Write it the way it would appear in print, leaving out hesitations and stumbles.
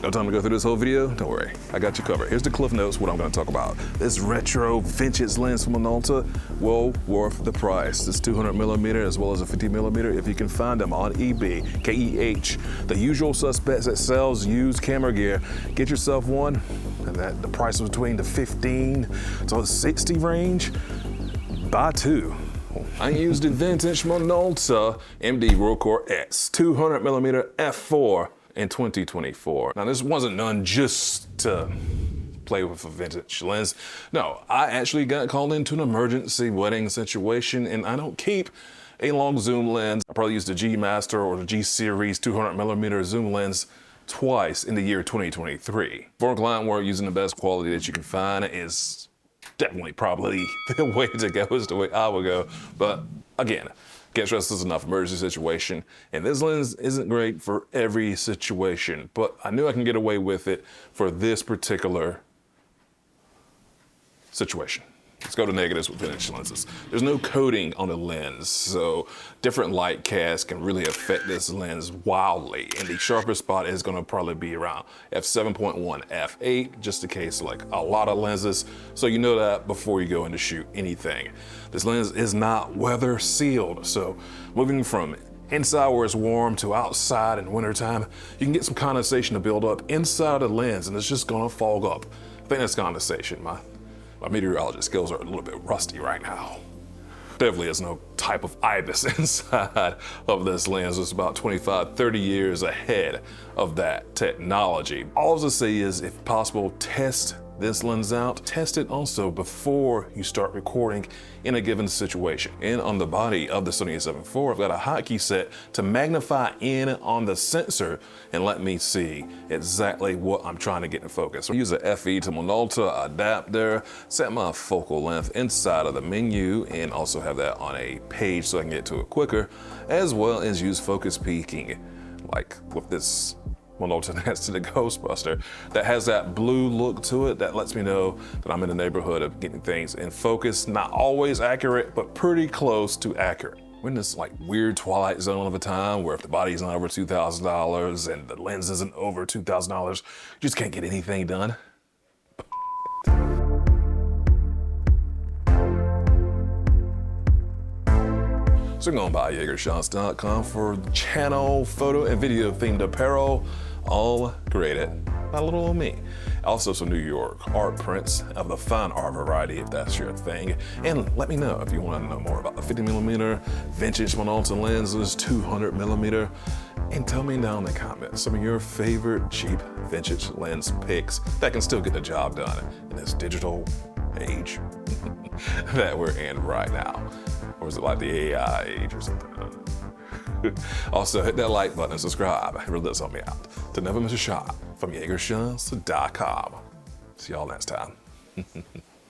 No time to go through this whole video? Don't worry, I got you covered. Here's the cliff notes, what I'm gonna talk about. This retro vintage lens from Minolta, well worth the price. This 200mm as well as a 50mm, if you can find them on eBay, KEH. The usual suspects that sells used camera gear. Get yourself one, and the price is between the 15 to 60 range. Buy two. I used the vintage Minolta MD Rokkor-X 200mm f4 in 2024. Now this wasn't done just to play with a vintage lens. No, I actually got called into an emergency wedding situation, and I don't keep a long zoom lens. I probably used the G Master or the G Series 200mm zoom lens twice in the year 2023. For client work, using the best quality that you can find is definitely probably the way to go, is the way I would go. But again, can't stress this enough, emergency situation. And this lens isn't great for every situation, but I knew I can get away with it for this particular situation. Let's go to negatives with vintage lenses. There's no coating on the lens, so different light casts can really affect this lens wildly. And the sharpest spot is gonna probably be around f7.1, f8, just in case like a lot of lenses. So you know that before you go in to shoot anything. This lens is not weather sealed, so moving from inside where it's warm to outside in wintertime, you can get some condensation to build up inside of the lens, and it's just gonna fog up. I think that's condensation. My meteorologist skills are a little bit rusty right now. Definitely is no type of ibis inside of this lens. It's about 25, 30 years ahead of that technology. All I was to say is, if possible, test this lens out. Test it also before you start recording in a given situation. And on the body of the Sony A7 IV, I've got a hotkey set to magnify in on the sensor and let me see exactly what I'm trying to get in focus. So I use a FE to Minolta adapter, set my focal length inside of the menu, and also have that on a page so I can get to it quicker, as well as use focus peaking, like with this Minolta next to the Ghostbuster, that has that blue look to it that lets me know that I'm in the neighborhood of getting things in focus. Not always accurate, but pretty close to accurate. We're in this like weird twilight zone of a time where if the body's not over $2,000 and the lens isn't over $2,000, you just can't get anything done. So go on by YeagerShots.com for channel, photo, and video themed apparel, all graded by little old me. Also some New York art prints of the fine art variety, if that's your thing. And let me know if you want to know more about the 50mm vintage Minolta lenses, 200mm, and tell me down in the comments some of your favorite cheap vintage lens picks that can still get the job done in this digital age that we're in right now. Or is it like the AI age or something? Also, hit that like button and subscribe. It really does help me out. To never miss a shot from YeagerShots.com. See y'all next time.